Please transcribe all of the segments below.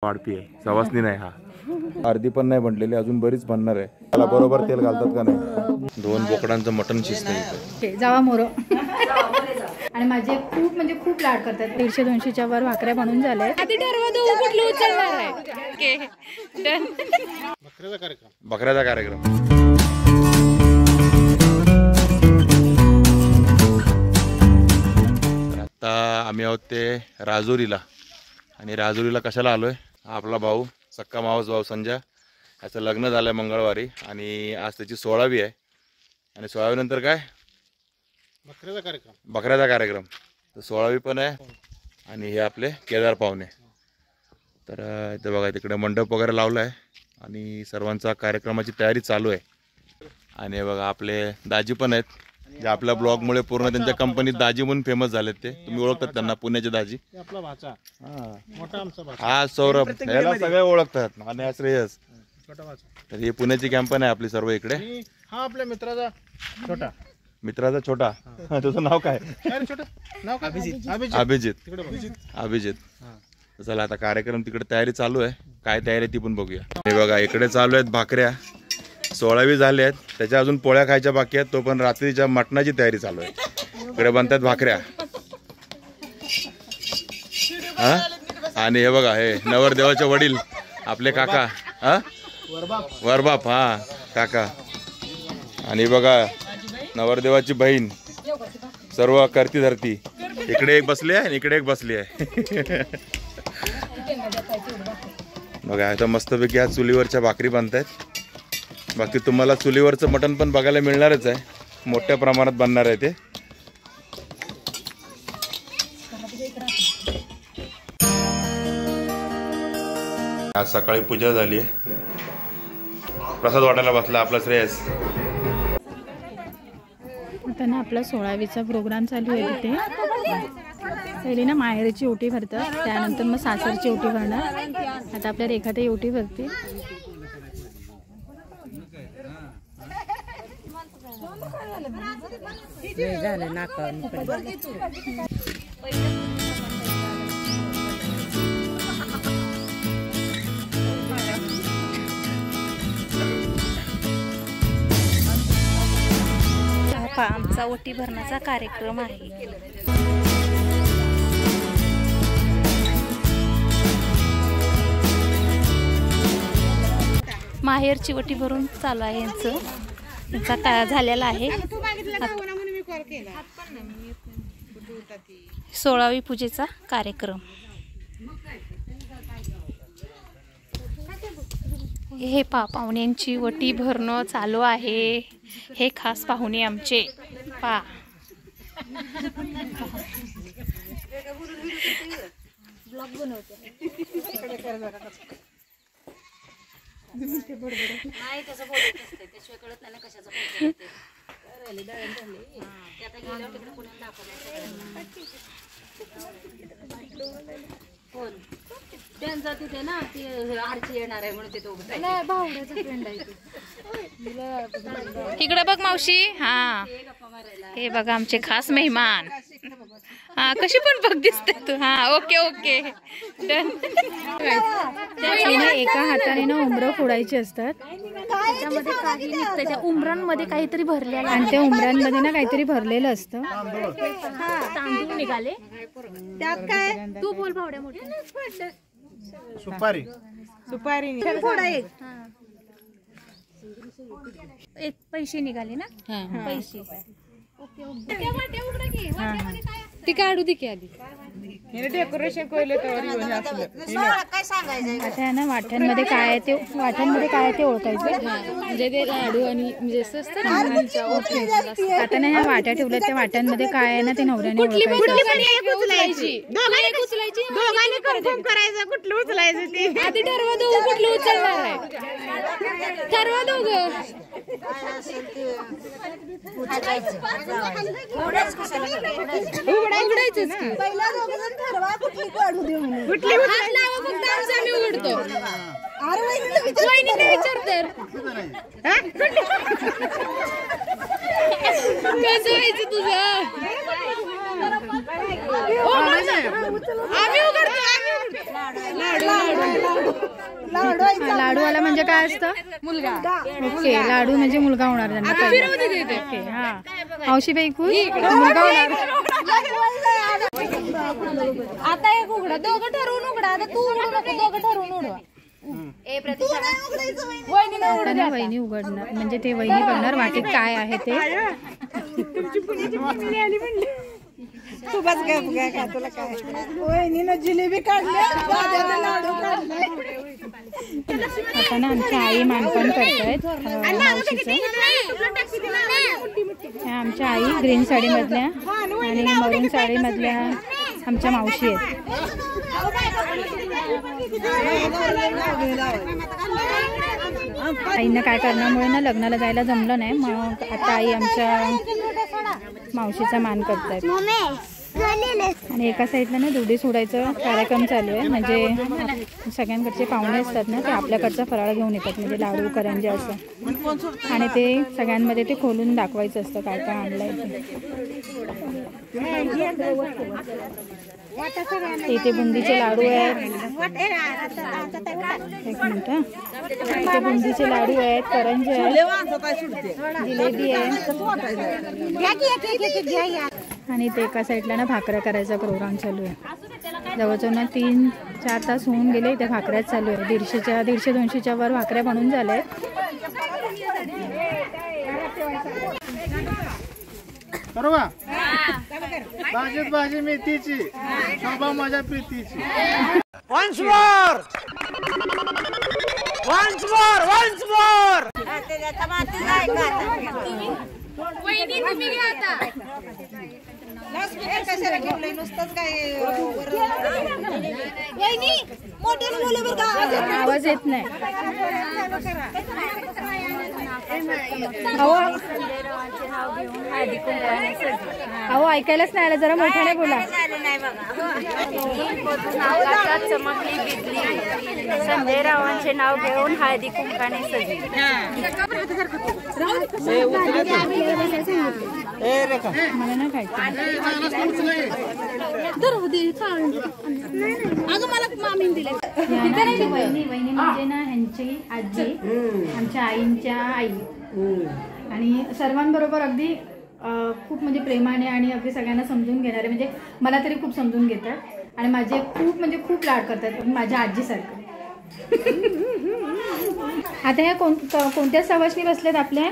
वाढपी आहे, सवासनी नाही. हा अर्धी पण नाही बनलेली, अजून बरीच बनणार आहे. त्याला बरोबर तेल घालतात का नाही. 2 बोकडांचं मटण शिजतं जावा मोरो. आणि माझे खूप म्हणजे खूप लाड करतात. 150-200च्या वर भाकऱ्या बनवून झाल्या. आधी ठरवा दो कुठलं उचलणार आहे. Okay done. बकऱ्याचा कार्यक्रम. आता आम्ही आहोत ते राजुरीला. आणि राजुरीला कशाला आलोय, आपला भाऊ सक्का मावस भाऊ संजय याचं लग्न झालंय मंगळवारी आणि आज त्याची 16वी आहे. आणि 16वी नंतर काय बकऱ्याचा कार्यक्रम. तर 16वी पण आहे. आणि हे आपले केदार पाहुणे. तर इथे बघा, तिकडे मंडप वगैरे लावला आहे आणि सर्वांचा कार्यक्रमाची तयारी चालू आहे. आणि हे बघा आपले दाजी पण आहेत, जे आपल्या ब्लॉगमुळे पूर्ण त्यांच्या कंपनीत दाजी म्हणून फेमस झालेत. ते तुम्ही ओळखतात त्यांना, पुण्याचे दाजी. आपला भाचा मोठा आमचा भाचा. हा सौरभ, याला सगळे ओळखतात. आणि हा श्रेयस. तर ही पुण्याची कंपनी आहे आपली सर्व इकडे. हा आपल्या मित्राचा छोटा. मित्राचा छोटा. तुझं नाव काय? अभिजित. अभिजित. चला आता कार्यक्रम तिकडे तयारी चालू आहे. काय तयारी ती पण बघूया. हे बघा इकडे चालू आहेत भाकऱ्या. 16वी झाले आहेत, त्याच्या अजून पोळ्या खायच्या बाकी आहेत. तो पण रात्रीच्या मटणाची तयारी चालू आहे. इकडे बनतात भाकऱ्या. हा आणि हे बघा, हे नवरदेवाचे वडील आपले काका. हा वरबाप. हा काका. आणि बघा नवरदेवाची बहीण, सर्व करती धरती. इकडे एक बसली आहे आणि इकडे एक बसली आहे. बघा आता मस्तपैकी ह्या चुलीवरच्या भाकरी बनतायत. बाकी तुम्हाला चुलीवरचं मटण पण बघायला मिळणारच आहे. मोठ्या प्रमाणात बनणार आहे ते. आज सकाळी पूजा झाली आहे. प्रसाद वाटायला बसला आपला श्रेयस. आता ना आपला 16वीचा प्रोग्राम चालू आहे. तिथे पहिले ना माहेरची ओटी भरतात, त्यानंतर मग सासरची ओटी भरणार. आता आपल्या रेखाताई ओटी भरते. आमचा ओटी भरण्याचा कार्यक्रम आहे. माहेरची ओटी भरून चालू आहे यांचं. यांचा काय झालेला आहे. 16वी पूजेचा कार्यक्रम. हे पाहुण्यांची ओटी भरणं चालू आहे. हे खास पाहुणे आमचे पा. त्यांचा तिथे ना ती आरची येणार आहे म्हणून तिथे भावड्याचा फ्रेंड आहे. इकडे बघ मावशी. हा हे बघा आमचे खास मेहमान. हा कशी पण बघ दिसते तू. हा ओके ओके डन. एका हाताने ना उमरं फोडायची असतात. त्याच्यामध्ये काही निघतं, त्या उमरांमध्ये काहीतरी भरलेलं आणि त्या उमरांमध्ये ना काहीतरी भरलेलं असतं. तांदूळ निघाले त्यात काय तू बोल भावड्या. मोठे सुपारी. एक पैसे निघाले ना. पैसे ती काढू दे की आधी. डेकोरेशन केलं तर काय सांगायचं. आता ना वाट्यांमध्ये काय आहे ते, वाट्यांमध्ये काय आहे ते ओळखायचं. म्हणजे ते लाडू आणि म्हणजे असं असतं ना. आता ना ह्या वाट्या ठेवल्या, त्या वाट्यांमध्ये काय आहे ना ते नवऱ्याने ओळखायचं. दोघांनी कन्फर्म करायचं कुठलं उचलायचं ते. आधी ठरवा दोघं कुठलं उचलणार आहे. ठरवा दोघं. उघडायचंच की. कुठली हात लावा फक्त आमचं आम्ही उघडतो. वहिनीने विचार तर कसं व्हायचं तुझं. लाडूवाला म्हणजे काय असतं? मुलगा. ओके, लाडू म्हणजे मुलगा होणार त्यांना. ओके, हा. मावशीबाई खूप मुलगा होणार. आता एक उघडा, दोघं ठरवून उघडा. आता तू उघडू नको, दोघं ठरवून उघडवा. आता ना वहिनी उघडणार, म्हणजे ते वहिनी बघणार वाटीत काय आहे ते. तू बस काय का तुला काय वहिनीनं जिलेबी काढली, लाडू काढले. आता ना आमच्या आई मानपान करतायत मावशीचं. ह्या आमच्या आई ग्रीन साडी मधल्या आणि मरून साडी मधल्या आमच्या मावशी आहेत. आईनं काय करण्यामुळे ना लग्नाला जायला जमलं नाही, मग आता आई आमच्या मावशीचा मान करतायत. आणि एका साईडला ना दुधी सोडायचं कार्यक्रम चालू आहे. म्हणजे सगळ्यांकडचे पाहुणे असतात ना, ते आपल्याकडचा फराळ घेऊन येतात, म्हणजे लाडू करंजी असं. आणि ते सगळ्यांमध्ये ते खोलून दाखवायचं असतं काय काय आणलंय ते. इथे बुंदीचे लाडू आहेत. एक मिनिट, इथे बुंदीचे लाडू आहेत, करंजी आहेत, जिलेबी आहे. आणि ते एका साईडला ना भाकऱ्या करायचा प्रोग्राम चालू आहे. जवळजवळ ना 3-4 तास होऊन गेले. त्या भाकऱ्याच चालू आहे. 150-200च्या वर भाकऱ्या बनून झाल्या आहेत. बरोबर. भाजीत भाजी मेथीची, शोभा माझ्या प्रीतीची. Once more. कशाला घेऊन नुसतंच काय आवाज येत नाही. अहो ऐकायलाच नाही आलं, जरा मोठ्याने बोला. चमकली बिजली, संजय रावांचे नाव घेऊन हळदी कुंकाने सजली. मला ना खायचं. वहिनी म्हणजे ना ह्यांची आजी, आमच्या आईंच्या आई. आणि सर्वांबरोबर अगदी खूप म्हणजे प्रेमाने आणि अगदी सगळ्यांना समजून घेणारे, म्हणजे मला तरी खूप समजून घेतात. आणि माझे खूप लाड करतात माझ्या आजीसारखं. आता ह्या कोणत्या सवासणी बसलेत आपल्या?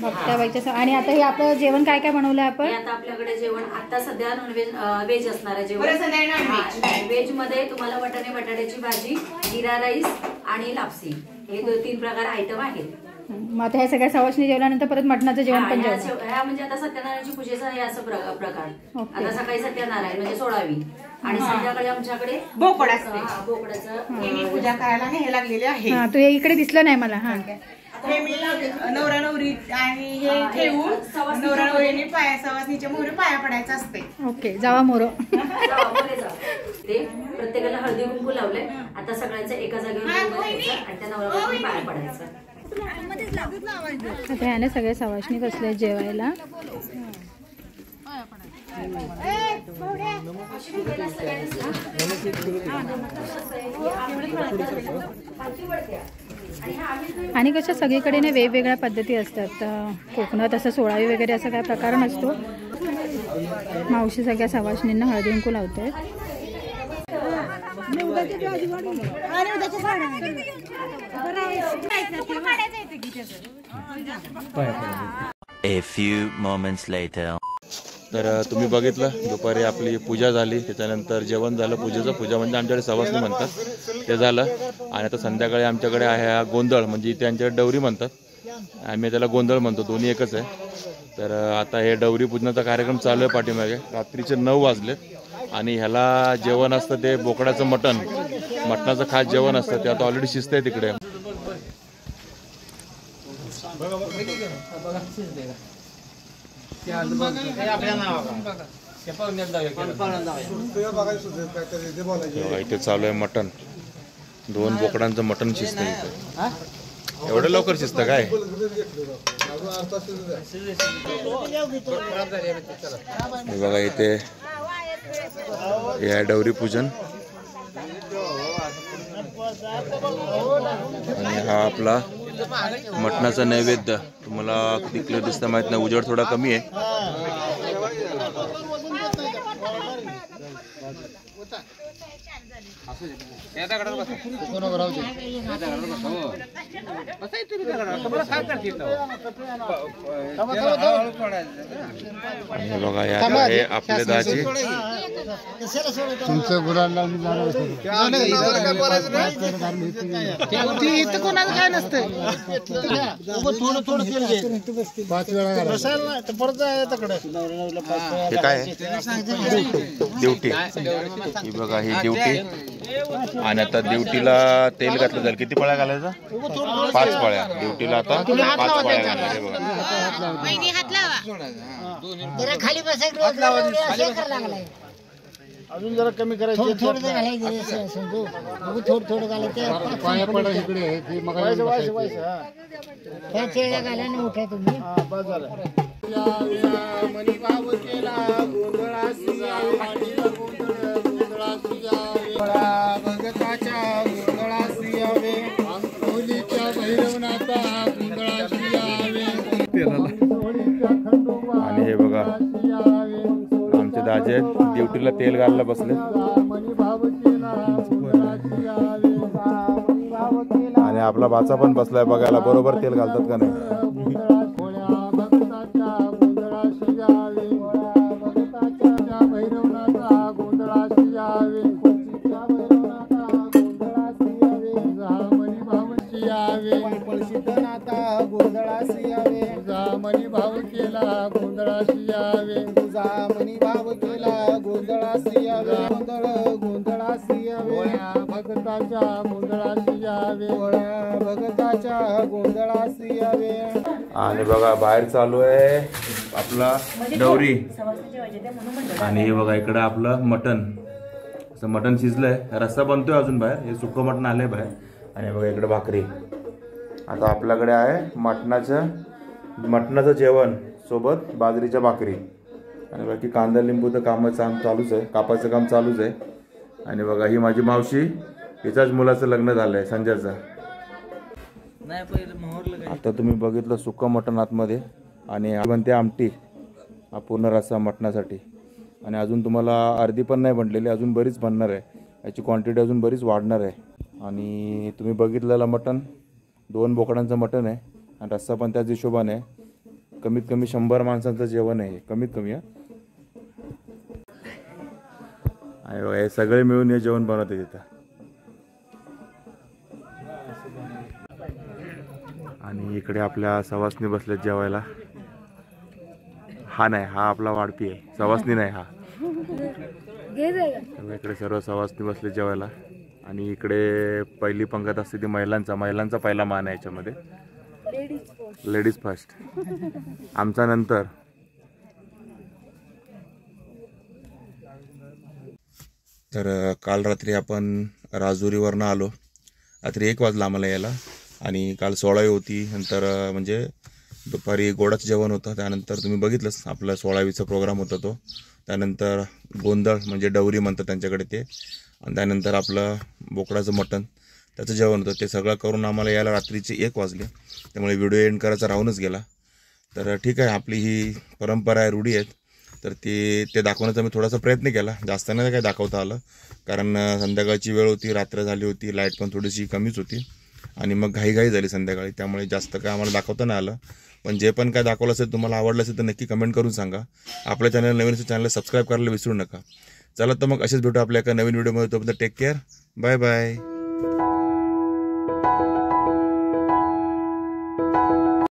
भक्ताबाईच्या. आणि आता हे आपलं जेवण काय काय बनवलंय आपण? आता आपल्याकडे जेवण आता सध्या नॉनव्हेज व्हेज असणार आहे जेवण. व्हेज मध्ये तुम्हाला बटाट्याची भाजी, जिरा राईस आणि लापसी हे 2-3 प्रकार आयटम आहेत. मग आता ह्या सगळ्या सवासणी जेवल्यानंतर परत मटणाचं जेवण पण जेवण. ह्या म्हणजे आता सत्यनारायणची पूजेचा हे असं प्रकार. आता सकाळी सत्यनारायण म्हणजे 16वी आणि संध्याकाळी आमच्याकडे बोकडाचं पूजा करायला हे लागलेले आहे. हा, तू इकडे दिसलं नाही मला. हा, हे मी नवरा नवरी आणि हे ठेवून नवरा नवरीने सवासणीच्या मोहरी पाया पडायचं असते. ओके, जावा मोरो. ते प्रत्येकाला हळदी कुंकू लावले. आता सगळ्यांचं एका जागेवर आणि त्या नवरा पाया पडायचं. आता ह्याने सगळे सवासणी बसले जेवायला. आणि कशा सगळीकडे ना वेगवेगळ्या पद्धती असतात. कोकणात असं 16वी वगैरे असा काय प्रकार नसतो. मावशी सगळ्या सवासणींना हळदी कुंकू लावतात. A few moments later. तर तुम्ही बघितलं दुपारी आपली पूजा झाली, त्याच्यानंतर जेवण झालं. पूजा म्हणजे आमच्याकडे सवासणी म्हणतात ते झालं. आणि आता संध्याकाळी आमच्याकडे आहे हा गोंधळ, म्हणजे इथे आमच्याकडे डवरी म्हणतात, आम्ही त्याला गोंधळ म्हणतो, दोन्ही एकच आहे. तर आता हे डवरी पूजनाचा कार्यक्रम चालू आहे पाठीमागे. रात्रीचे 9 वाजलेत आणि ह्याला जेवण असतं ते बोकडाचं मटणाचं खास जेवण असतं. ते आता ऑलरेडी शिजतंय तिकडे. इथे चालू आहे मटण. 2 बोकडांचं मटण शिजतंय इथे. एवढं लवकर शिजतं काय? हे बघा इथे या डवरी पूजन आणि हा आपला मटणाचा नैवेद्य. तुम्हाला किती क्लिअर दिसतं माहित नाही, उजेड थोडा कमी आहे. आणि बघा यात आहे आपल्या दाजी. तुमचं गुरांना कोणाचं काय नसतं. थोडं थोडं तेल घे, 5 वेळा घाला परत तिकडे. हे काय आहे? ड्युटी. ही बघा ही ड्युटी. आणि आता ड्युटीला तेल घातलं जाईल. किती पळ्या घालायचा? 5 पळ्या. ड्युटीला आता 5 पळ्या घालणार. हे बघा खाली अजून जरा कमी करायचं. थोडं थोडं घालायचं. पाया पडा इकडे मग घाला ना उठा तुम्ही. बस झालं. मनी भाव केला गोंधळासी भगताच्या गोंधळासी यावे, अंकोलीच्या भैरवनाथा गोंधळासी यावे. आणि हे बघा आमचे दाजे ड्युटीला तेल घालायला बसले. आणि आपला बाचा पण बसलाय बघायला बरोबर तेल घालतात का नाही. मनी भाव केला गोंधळासी यावे, तुझा मनी भाव केला गोंधळासी यावे, गोंधळासी यावे, भगताच्या गोंधळासी यावे, भगताच्या गोंधळासी यावे. आणि बघा बाहेर चालू आहे आपला डवरी. आणि हे बघा इकडं आपलं मटण. असं मटण शिजलंय, रस्सा बनतोय अजून बाहेर. हे सुकं मटण आलंय बाहेर. आणि बघा इकडे भाकरी. आता आपल्याकडे आहे मटणाचं जेवण सोबत बाजरीच्या भाकरी. आणि बाकी कांदा लिंबूचं काम चालूच आहे, कापाचं काम चालूच आहे. आणि बघा ही माझी मावशी, हिच्याच मुलाचं लग्न झालं आहे संजयचं. आता तुम्ही बघितलं सुकं मटण आतमध्ये. आणि बनते आमटी, हा पूर्ण रस्सा मटणासाठी. आणि अजून तुम्हाला अर्धी पण नाही बनलेली, अजून बरीच बनणार आहे. याची क्वांटिटी अजून बरीच वाढणार आहे. आणि तुम्ही बघितलेलं मटण 2 बोकडांचं मटण आहे. आणि रस्सा पण त्याच हिशोबाने आहे. कमीत कमी 100 माणसांचं जेवण आहे, कमीत कमी. आणि हे सगळे मिळून हे जेवण बनवते तिथं. आणि इकडे आपल्या सवासनी बसलेत जेवायला. हा नाही, हा आपला वाढपी आहे, सवासनी नाही हा. इकडे सर्व सवासनी बसले जेवायला. आणि इकडे पहिली पंगत असते ती महिलांचा पहिला मान आहे याच्यामध्ये. लेडीज फर्स्ट, आमचा नंतर. तर काल रात्री आपण राजुरीवरनं आलो. रात्री 1 वाजला आम्हाला यायला. आणि काल 16वी होती. नंतर म्हणजे दुपारी गोडाचं जेवण होतं. त्यानंतर तुम्ही बघितलंच आपलं 16वीचा प्रोग्राम होता तो. त्यानंतर गोंधळ म्हणजे डवरी म्हणतात त्यांच्याकडे ते. आणि त्यानंतर आपलं बोकडाचं मटण त्याचं जेवण होतं. ते सगळं करून आम्हाला यायला रात्रीचे 1 वाजले. त्यामुळे व्हिडिओ एंड करायचा राहूनच गेला. तर ठीक आहे, आपली ही परंपरा आहे, रूढी आहेत. तर ते दाखवण्याचा मी थोडासा प्रयत्न केला. जास्त नाही काय दाखवता आलं, कारण संध्याकाळची वेळ होती, रात्र झाली होती, लाईट पण थोडीशी कमीच होती. आणि मग घाई झाली संध्याकाळी. त्यामुळे जास्त काय आम्हाला दाखवता नाही आलं. पण जे पण काय दाखवलं असेल, तुम्हाला आवडलं असेल तर नक्की कमेंट करून सांगा. आपल्या चॅनल नवीन असेल चॅनलला सबस्क्राईब करायला विसरू नका. चला तर मग असेच भेटू आपल्या एका नवीन व्हिडिओमध्ये. तोपर्यंत टेक केअर, बाय बाय.